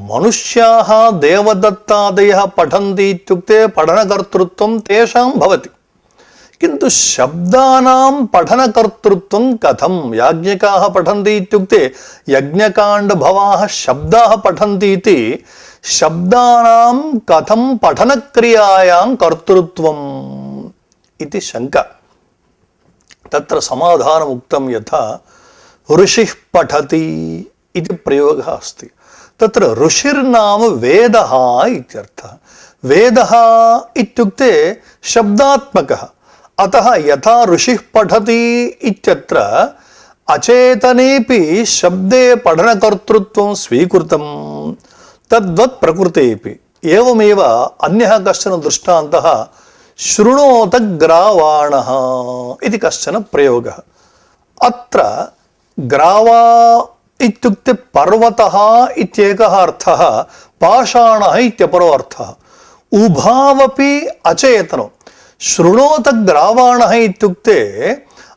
मनुष्याः देवदत्तादयः पठन्ति इत्युक्ते पठनकर्तृत्वं तेषां भवति, किन्तु शब्दानां पठनकर्तृत्वं कथं? याज्ञिकाः पठन्ति इत्युक्ते यज्ञकाण्डभवाः शब्दाः पठन्ति इति। शब्दानां कथं पठनक्रियायां कर्तृत्वम् इति शङ्का। तत्र समाधानम् उक्तं, यथा ऋषिः पठति इति प्रयोगः अस्ति। तत्र ऋषिर्नाम वेदः इत्यर्थः। वेदः इत्युक्ते शब्दात्मकः। अतः यथा ऋषिः पठति इत्यत्र अचेतनेऽपि शब्दे पठनकर्तृत्वं स्वीकृतं, तद्वत् प्रकृतेऽपि। एवमेव अन्यः कश्चन दृष्टान्तः शृणोत ग्रावाणः इति कश्चन प्रयोगः। अत्र ग्रावा इत्युक्ते पर्वतः इत्येकः अर्थः, पाषाणः इत्यपरो अर्थः। उभावपि अचेतनम्। शृणोत ग्रावाणः इत्युक्ते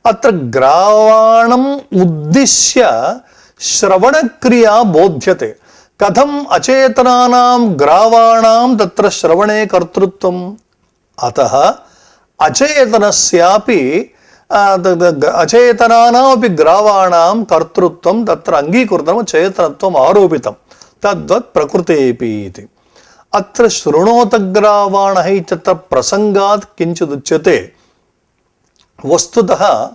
अत्र ग्रावाणम् उद्दिश्य श्रवणक्रिया बोध्यते। कथम् अचेतनानां ग्रावाणां तत्र श्रवणे कर्तृत्वम्? अतः अचेतनस्यापि अचेतनानामपि ग्रावाणां कर्तृत्वं तत्र अङ्गीकृतं, चेतनत्वम् आरोपितं। तद्वत् प्रकृतेऽपि इति। अत्र शृणोतग्रावाणः इत्यत्र प्रसङ्गात् किञ्चिदुच्यते। वस्तुतः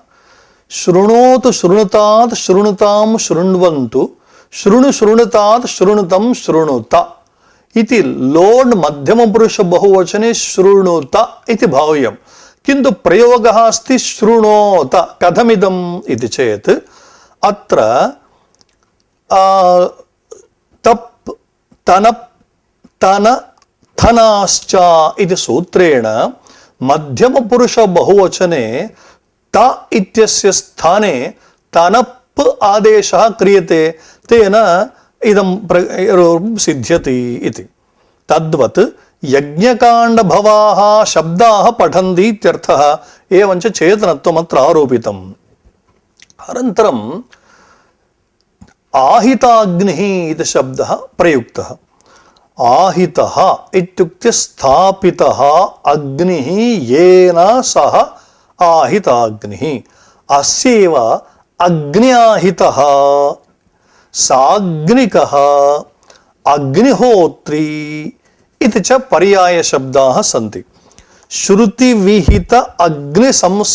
शृणोतु शृणुतात् शृणुतां शृण्वन्तु, शृणु शृणुतात् शृणुतं शृणुत इति लोड् मध्यमपुरुषबहुवचने शृणुत इति भाव्यं, किन्तु प्रयोगः अस्ति शृणोत। कथमिदम् इति चेत् अत्र तप् तनप् तन थनाश्च इति सूत्रेण मध्यमपुरुषबहुवचने त इत्यस्य स्थाने तनप् आदेशः क्रियते, तेन इदं सिद्ध्यति इति। तद्वत् यज्ञकाण्डभवाः शब्दाः पठन्ति इत्यर्थः, एवञ्च चेतनत्वम् अत्र आरोपितम्। अनन्तरम् आहिताग्निः इति शब्दः प्रयुक्तः। आहितः इत्युक्ते स्थापितः अग्निः येन सह आहिताग्निः, अस्यैव अग्न्याहितः साग्निकः अग्निहोत्री इति च पर्यायशब्दाः सन्ति। श्रुतिविहित अग्निसंस्कारवान्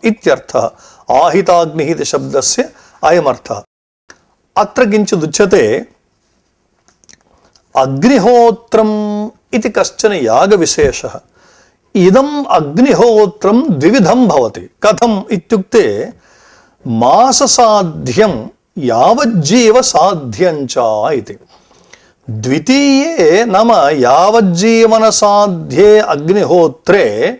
इत्यर्थः आहिताग्निः इति शब्दस्य अयमर्थः। अत्र किञ्चिदुच्यते, अग्निहोत्रम् इति कश्चन यागविशेषः। इदम् अग्निहोत्रं द्विविधं भवति। कथम् इत्युक्ते माससाध्यं यावज्जीव साध्यञ्च इति। द्वितीये नाम यावज्जीवनसाध्ये अग्निहोत्रे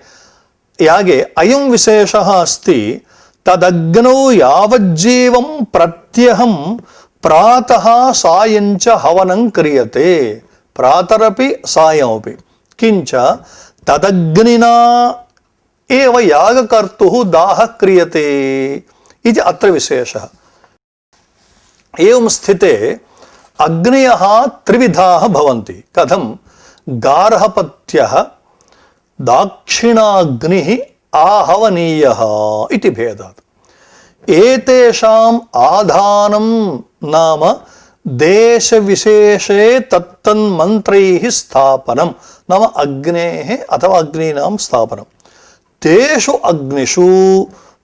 यागे अयं विशेषः अस्ति, तदग्नौ यावज्जीवं प्रत्यहं प्रातः सायञ्च हवनं क्रियते, प्रातरपि सायमपि, किञ्च तदग्निना एव यागकर्तुः दाहः क्रियते इति अत्र विशेषः। एवं स्थिते अग्नयः त्रिविधाः भवन्ति। कथं? गार्हपत्यः, दाक्षिणाग्निः, आहवनीयः इति भेदात्। एतेषाम् आधानं नाम देशविशेषे तत्तन्मन्त्रैः स्थापनं, नाम अग्नेः अथवा अग्नीनां स्थापनं। तेषु अग्निषु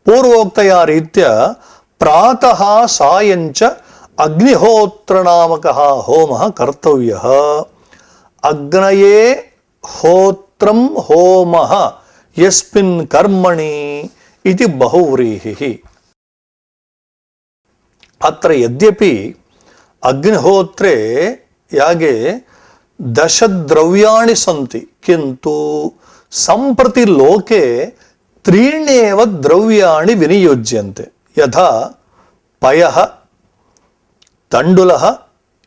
पूर्वोक्तया रीत्या प्रातः सायञ्च अग्निहोत्रनामकः होमः कर्तव्यः। अग्नये होत्रं होमः यस्मिन् कर्मणि इति बहुव्रीहिः। अत्र यद्यपि अग्निहोत्रे यागे 10 द्रव्याणि सन्ति, किन्तु सम्प्रति लोके 3 एव द्रव्याणि विनियोज्यन्ते। यथा पयः, तण्डुलः,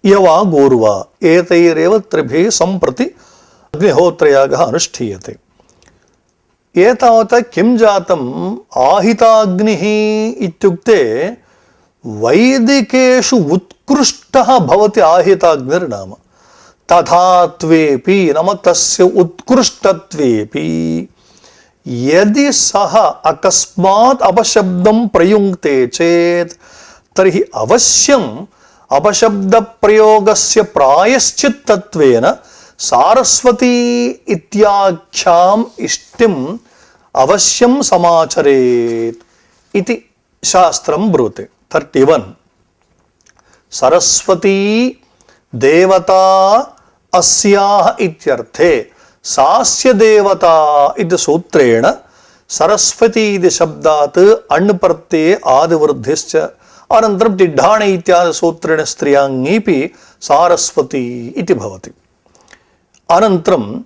यवा गूर्वा, एतैरेव 3 सम्प्रति अग्निहोत्रयागः अनुष्ठीयते। एतावता किं जातम्? आहिताग्निः इत्युक्ते वैदिकेषु उत्कृष्टः भवति आहिताग्निर्नाम। तथात्वेपि नाम तस्य उत्कृष्टत्वेपि यदि सः अकस्मात् अपशब्दं प्रयुङ्क्ते चेत् तर्हि अवश्यम् अपशब्दप्रयोगस्य प्रायश्चित्तत्वेन सारस्वती इत्याख्याम् इष्टिम् अवश्यं समाचरेत् इति शास्त्रं ब्रूते। 31 सरस्वती देवता अस्याः इत्यर्थे सास्य देवता इति सूत्रेण सरस्वती इति शब्दात् अण् प्रत्यये आदिवृद्धिश्च, अनन्तरं तिड्ढाणे इत्यादि सूत्रेण स्त्रियाङ्गीपि सारस्वती इति भवति। अनन्तरं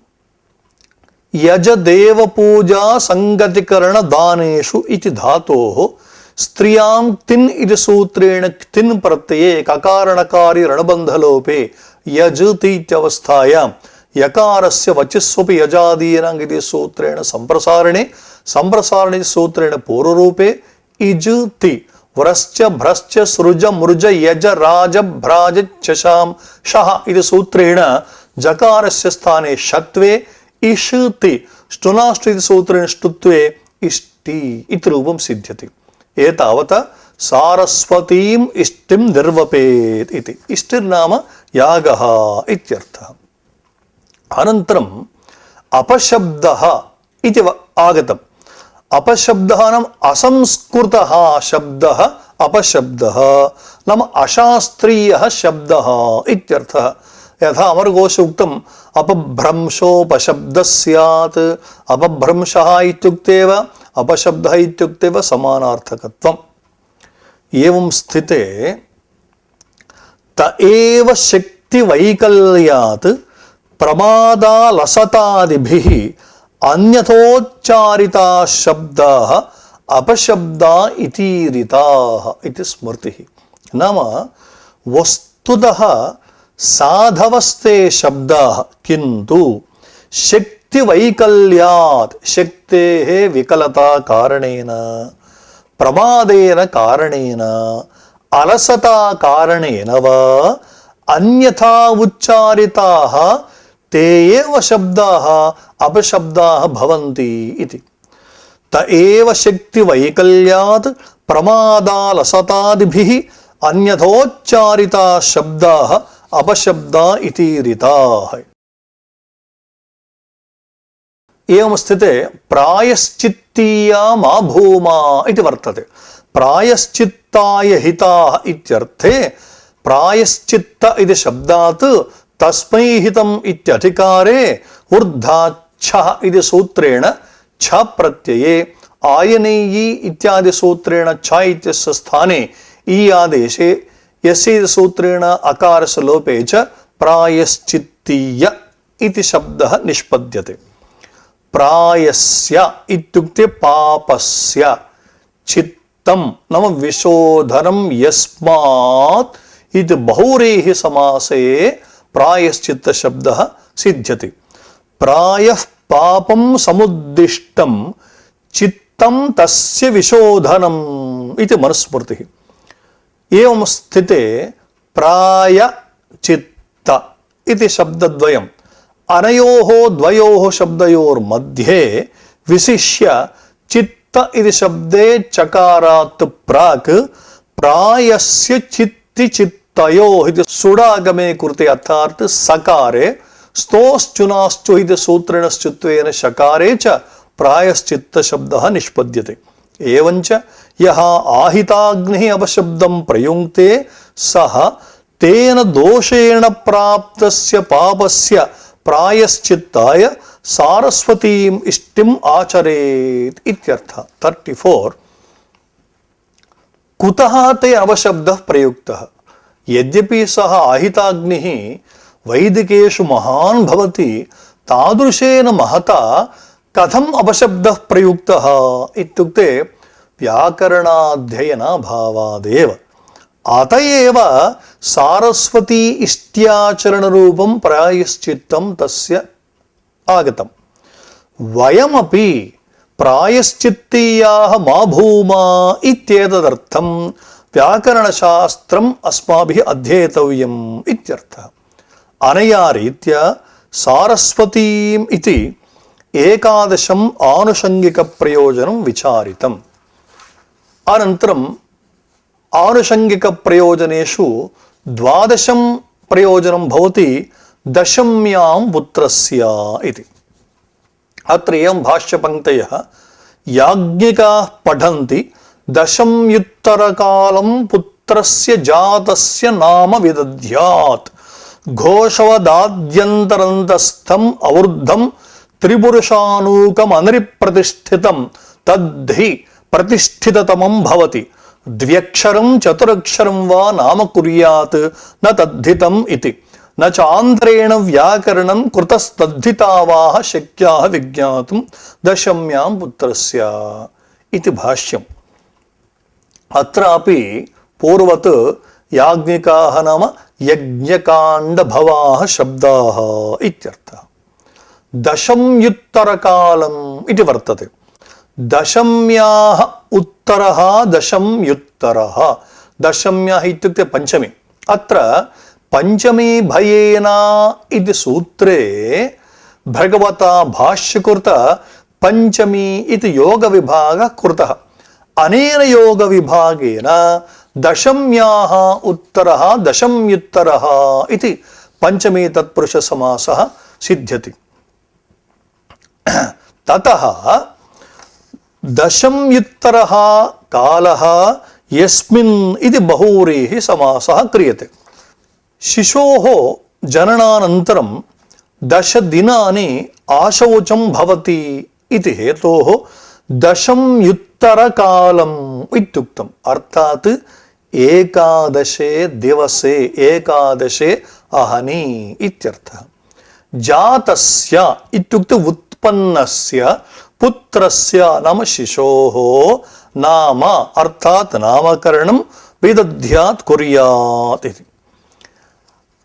यजदेवपूजा संगतिकरण दानेषु इति धातोः स्त्रियां तिन् इति सूत्रेण तिन् प्रत्यये ककारणकारी रणबन्धलोपे यजति इत्यवस्थायां यकारस्य वचिस्वपि यजादीनां इति सूत्रेण संप्रसारणे सूत्रेण पूर्वरूपे इजुति व्रश्च भ्रश्च सृज मृज यज राज भ्राज चशां शः इति सूत्रेण जकारस्य स्थाने षत्वे इषति ष्टुनाष्ट इति सूत्रेण ष्टुत्वे इष्टि इति रूपं सिद्ध्यति। एतावता सारस्वतीम् इष्टिं निर्वपेत् इति। इष्टिर्नाम यागः इत्यर्थः। अनन्तरम् अपशब्दः इति आगतम्। अपशब्दः नाम असंस्कृतः शब्दः अपशब्दः नाम अशास्त्रीयः शब्दः इत्यर्थः। यथा अमरकोशे उक्तम् अपभ्रंशोपशब्दः स्यात्, अपभ्रंशः इत्युक्ते वा अपशब्दः इत्युक्ते वा समानार्थकत्वम्। एवं स्थिते त एव शक्तिवैकल्यात् प्रमादालसतादिभिः अन्यथोच्चारिताः शब्दाः अपशब्दा इतीरिताः इति स्मृतिः। नाम वस्तुतः साधवस्ते शब्दाः, किन्तु शक्तिवैकल्यात् शक्तेः विकलता कारणेन, प्रमादेन कारणेन, अलसता कारणेन वा अन्यथा उच्चारिताः ते एव शब्दाः अपशब्दाः भवन्ति इति। त एव शक्तिवैकल्यात् प्रमादालसतादिभिः अन्यथोच्चारिताः शब्दाः अपशब्दा इतीरिताः। एवं स्थिते प्रायश्चित्तीया मा भूमा इति वर्तते। प्रायश्चित्ताय हिताः इत्यर्थे प्रायश्चित्त इति शब्दात् तस्मै हितम् इत्यधिकारे ऊर्ध्वाच्छः इति सूत्रेण छ प्रत्यये आयनेयी इत्यादि सूत्रेण छ इत्यस्य स्थाने ई आदेशे यस्य सूत्रेण अकारस्य लोपे च प्रायश्चित्तीय इति शब्दः निष्पद्यते। प्रायस्य इत्युक्ते पापस्य, चित्तं नाम विशोधनं यस्मात् इति बहुव्रीहि समासे प्रायश्चित्त शब्दः सिद्ध्यति। प्रायः पापं समुद्दिष्टं चित्तं तस्य विशोधनम् इति मनुस्मृतिः। एवं स्थिते प्रायचित्त इति शब्दद्वयम् अनयोः द्वयोः शब्दयोर्मध्ये विशिष्य चित्त इति शब्दे चकारात् प्राक् प्रायस्य चित्ति चित्तयोः इति सुडागमे कृते अर्थात् सकारे स्तोश्चुनाश्चु इति सूत्रेण स्थित्वेन शकारे च प्रायश्चित्त शब्दः निष्पद्यते। एवञ्च यः आहिताग्निः अपशब्दं प्रयुङ्क्ते सः तेन दोषेण प्राप्तस्य पापस्य प्रायश्चित्ताय सारस्वतीम् इष्टिम् आचरेत् इत्यर्थः। 34 कुतः ते अपशब्दः प्रयुक्तः? यद्यपि सः आहिताग्निः वैदिकेषु महान् भवति, तादृशेन महता कथम् अपशब्दः प्रयुक्तः इत्युक्ते व्याकरणाध्ययनाभावादेव। अत एव सारस्वती इष्ट्याचरणरूपं प्रायश्चित्तं तस्य आगतम्। वयमपि प्रायश्चित्तीयाः मा भूमा इत्येतदर्थं व्याकरणशास्त्रम् अस्माभिः अध्येतव्यम् इत्यर्थः। अनया रीत्या सारस्वतीम् इति एकादशम् आनुषङ्गिकप्रयोजनं विचारितम्। अनन्तरम् आनुषङ्गिकप्रयोजनेषु द्वादशं प्रयोजनं भवति दशम्यां पुत्रस्य इति। अत्र एवं भाष्यपङ्क्तयः याज्ञिकाः पठन्ति दशम्युत्तरकालं पुत्रस्य जातस्य नाम विदध्यात् घोषवदाद्यन्तरन्तस्थम् अवृद्धं त्रिपुरुषानूकमनरिप्रतिष्ठितं तद्धि प्रतिष्ठिततमं भवति। द्व्यक्षरं चतुरक्षरं वा नाम कुर्यात् न तद्धितम् इति न चान्तरेण व्याकरणं कृतस्तद्धितावाः शक्याः विज्ञातुं दशम्यां पुत्रस्य इति भाष्यम्। अत्रापि पूर्वत् याज्ञिकाः नाम यज्ञकाण्डभवाः शब्दाः इत्यर्थः। दशम्युत्तरकालम् इति वर्तते। दशम्याः उत्तरः दशम्युत्तरः। दशम्याः इत्युक्ते पञ्चमी। अत्र पञ्चमी भयेन इति सूत्रे भगवता भाष्यकृत पञ्चमी इति योगविभागः कृतः। अनेन योगविभागेन दशम्याः उत्तरः दशम्युत्तरः इति पञ्चमी तत्पुरुषसमासः सिद्ध्यति। ततः दशम्युत्तरः कालः यस्मिन् इति बहुव्रीहि समासः क्रियते। शिशोः जननानन्तरं 10 दिनानि आशौचं भवति इति हेतोः 10युत्तरकालम् इत्युक्तम्। अर्थात् एकादशे दिवसे एकादशे अहनि इत्यर्थः। जातस्य इत्युक्ते उत्पन्नस्य पुत्रस्य नाम शिशोः नाम अर्थात् नामकरणं विदध्यात् कुर्यात् इति।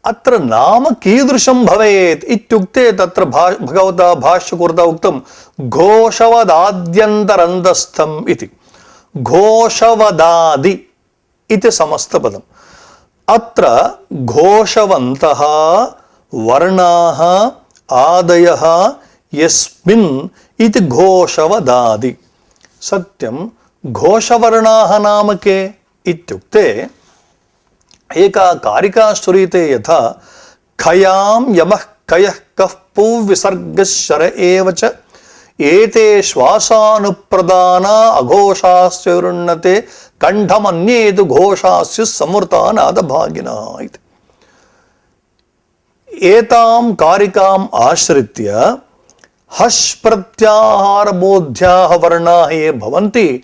अत्र नाम कीदृशं भवेत् इत्युक्ते तत्र भगवता भाष्यकृता उक्तं घोषवदाद्यन्तरन्धस्थम् इति। घोषवदादि इति समस्तपदम्। अत्र घोषवन्तः वर्णाः आदयः यस्मिन् इति घोषवदादि। सत्यं घोषवर्णाः नाम के इत्युक्ते एका कारिका श्रूयते यथा खयां यमः कयः कः पौ विसर्गश्चर एव च एते श्वासानुप्रदाना अघोषास्य वृण्णते कंठमन्येतु घोषास्य समृता नादभागिनः इति। एतां कारिकाम् आश्रित्य हश् प्रत्याहारबोध्याः वर्णाः ये भवन्ति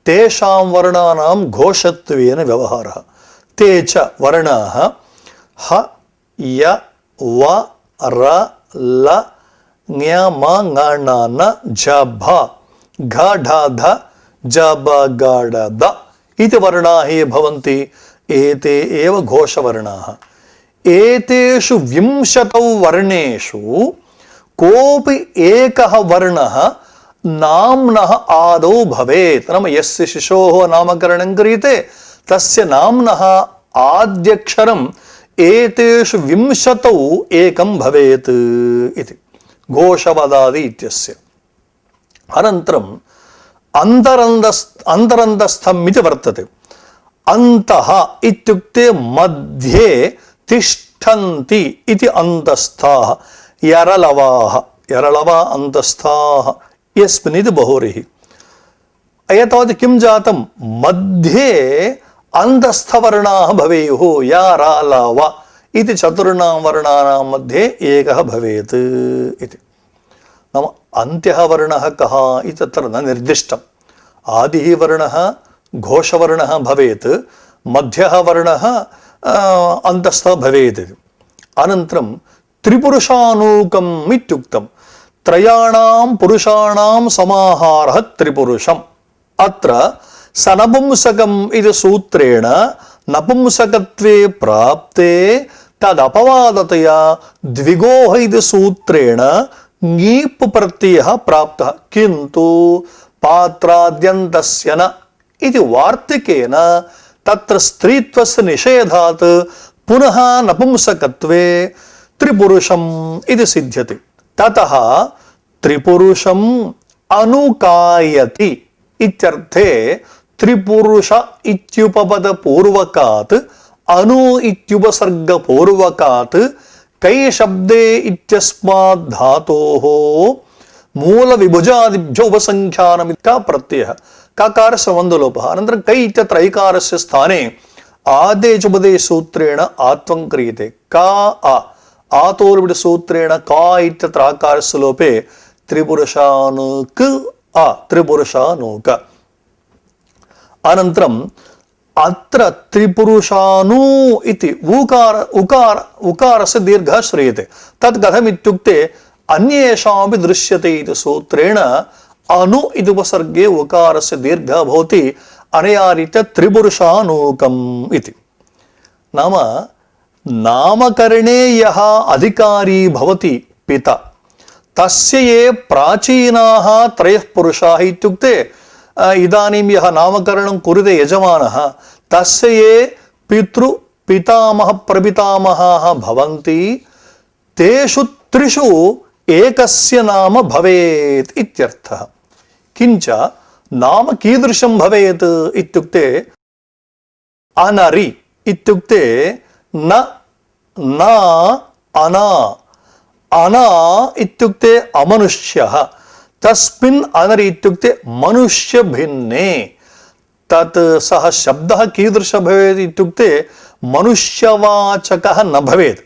तेषां वर्णानां घोषत्वेन व्यवहारः। ते च वर्णाः ह य व र ल ङ म ङ ण न झ भ घ ढ ध ज ब ग ड द इति वर्णाः ये भवन्ति एते एव घोषवर्णाः। एतेषु 20 वर्णेषु कोऽपि एकः वर्णः नाम्नः आदौ भवेत्। नाम यस्य शिशोः नामकरणं क्रियते तस्य नाम्नः आद्यक्षरम् एतेषु 20 एकं भवेत् इति। घोषवदादि इत्यस्य। अनन्तरम् अन्तरन्धस्थम् इति वर्तते। अन्तः इत्युक्ते मध्ये तिष्ठन्ति इति अन्तस्थाः यरलवाः। यरलवा अन्तस्थाः यस्मिन् इति बहुव्रीहि। एतावत् किं जातं मध्ये अन्तस्थवर्णाः भवेयुः या रा ला व इति चतुर्णां वर्णानां मध्ये एकः भवेत् इति। नाम अन्त्यः वर्णः कः इति तत्र न निर्दिष्टम्। आदिः वर्णः घोषवर्णः भवेत्, मध्यः वर्णः अन्तस्थः भवेत्। अनन्तरं त्रिपुरुषानूकम् इत्युक्तं। त्रयाणां पुरुषाणां समाहारः त्रिपुरुषम्। अत्र सनपुंसकम् इति सूत्रेण नपुंसकत्वे प्राप्ते तदपवादतया द्विगोः इति सूत्रेण ङीप् प्रत्ययः प्राप्तः। किन्तु पात्राद्यन्तस्य न इति वार्तिकेन तत्र स्त्रीत्वस्य निषेधात् पुनः नपुंसकत्वे त्रिपुरुषम् इति सिद्ध्यति। ततः त्रिपुरुषम् अनुकायति इत्यर्थे त्रिपुरुष इत्युपपद पूर्वकात् अनु इत्युपसर्ग पूर्वकात् कै शब्दे इत्यस्मात् धातोः मूल विभुजादिभ्यो उपसंख्यानमित्या प्रत्ययः। काकारस्य वन्दलोपः। अनन्तरं कै इत्यत्र ऐकारस्य स्थाने आदेशोपदेश सूत्रेण आत्वं क्रियते। का आ आतोर्विड सूत्रेण का इत्यत्र आकारस्य लोपे त्रिपुरुषानुक आ त्रिपुरुषानुक। अनन्तरम् अत्र त्रिपुरुषानु इति उकारस्य दीर्घः श्रूयते। तत् कथमित्युक्ते अन्येषामपि दृश्यते इति सूत्रेण अनु इति उपसर्गे उकारस्य दीर्घः भवति। अनया रीत्या त्रिपुरुषानूकम् इति। नाम नामकरणे यः अधिकारी भवति पिता तस्य ये प्राचीनाः त्रयः पुरुषाः इत्युक्ते इदानीं यः नामकरणं कुरुते यजमानः तस्य ये पितृ पितामह प्रपितामहाः भवन्ति तेषु त्रिषु एकस्य नाम भवेत् इत्यर्थः। किञ्च नाम कीदृशं भवेत् इत्युक्ते अनरि इत्युक्ते न ना अना अना इत्युक्ते अमनुष्यः। तस्मिन् अनरि इत्युक्ते मनुष्य भिन्ने। तत् सः शब्दः कीदृशः भवेत् इत्युक्ते मनुष्यवाचकः न भवेत्।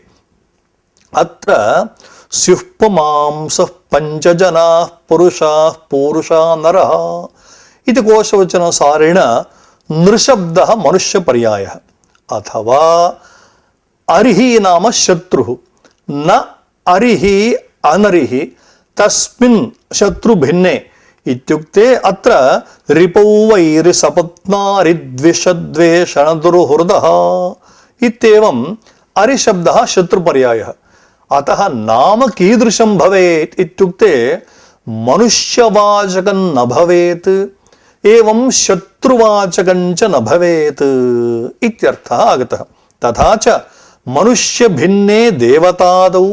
అత్ర స్యుః పుమాంసః పంచజనాః పురుషాః పూరుషా నరః ఇది కోశవచనసారేణ నృశబ్దః మనుష్యపర్యాయः అథవా అరిహి నామ శత్రుః న అరిహి అనరిహి తస్మిన్ శత్రుభిన్నే ఇత్యుక్తే అత్ర రిపౌ వైరి సపత్నారిద్విషద్వేషణదుర్హృదః ఇత్యేవం అరిశబ్దः శత్రుపర్యాయः అతః నామ కీదృశం భవేత్ ఇత్యుక్తే మనుష్యవాచకం న భవేత్ ఏవం శత్రువాచకం చ న భవేత్ ఇత్యర్థः ఆగతः తథా చ మనుష్య భిన్నే దేవతాదౌ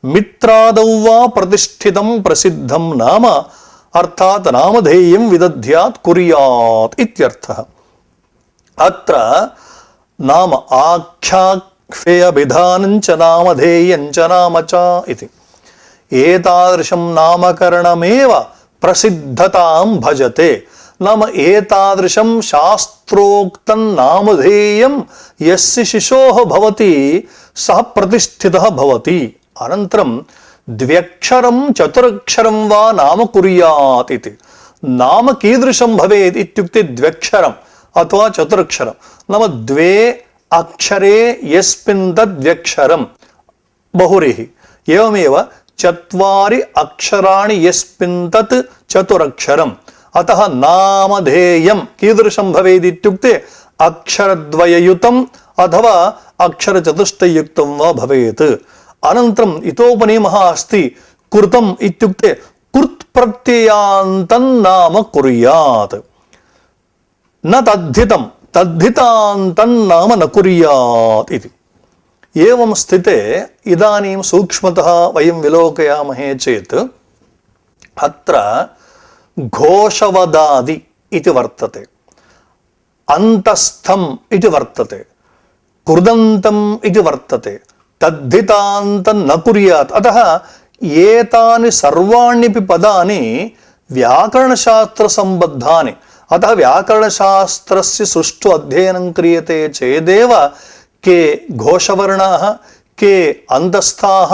మిత్రాదౌ వా ప్రతిష్ఠితం ప్రసిద్ధం నామ అర్థాత్ నామధేయం విదధ్యాత్ కుర్యాత్ ఇత్యర్థः అత్ర నామ ఆఖ్యాఖ్యేయ విధానం చ నామధేయం చ నామ చ ఇతి ఏతాదృశం నామకరణమేవ ప్రసిద్ధతాం భజతే నామ ఏతాదృశం శాస్త్రోక్తం నామధేయం యస్య శిశోః భవతి సః ప్రతిష్ఠితః భవతి అనంతరం ద్వ్యక్షరం చతురక్షరం వా నామ కుర్యాత్ ఇది నామ కీదృశం భవేత్ ఇత్యుక్తే ద్వ్యక్షరం అథవా చతురక్షరం నామ ద్వే అక్షరే యస్మిన్ తద్వ్యక్షరం బహురిః ఏవమేవ చత్వారి అక్షరాణి యస్మిన్ తత్ చతురక్షరం అతః నామధేయం కీదృశం భవేత్ ఇత్యుక్తే అక్షరద్వయయుతం అథవా అక్షరచతుష్టయుక్తం వా భవేత్ అనంతరం ఇతోపనియమః అస్తి కృతం ఇత్యుక్తే కృత్ ప్రత్యయాంతం నామ కుర్యాత్ న తద్ధితం తద్ధితాంతం నామ న కుర్యాత్ ఇది ఏవం స్థితే ఇదానీం సూక్ష్మతః వయం విలోకయామహే చేత్ అత్ర ఘోషవదాది ఇది వర్తతే అంతస్థం ఇది వర్తతే కృదంతం ఇది వర్తతే తద్ధితాంతం న కుర్యాత్ అతః ఏతాని సర్వాణ్యపి పదాని వ్యాకరణశాస్త్ర సంబద్ధాని అతః వ్యాకరణశాస్త్రస్య సుష్ఠు అధ్యయనం క్రియతే చేదేవ కే ఘోషవర్ణాః కే అంతస్థాః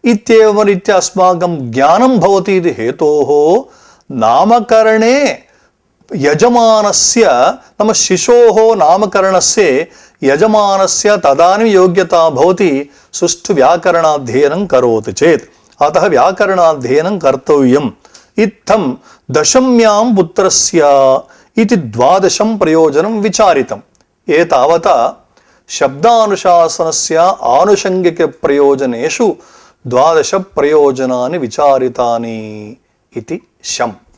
ఇత్యేవరీత్యా అస్మాకం జ్ఞానం భవతి ఇది హేతోః నామకరణే యజమానస్య నామ శిశోః నామకరణస్య యజమానస్య తదాని యోగ్యతా భవతి సుష్ఠు వ్యాకరణాధ్యయనం కరోతి చేత్ అతః వ్యాకరణాధ్యయనం కర్తవ్యం ఇత్థం దశమ్యాం పుత్రస్య ఇది ద్వాదశం ప్రయోజనం విచారితం ఏతావతా శబ్దానుశాసనస్య ఆనుషంగిక ప్రయోజనేషు ద్వాదశ ప్రయోజనాని విచారితాని इति शम्।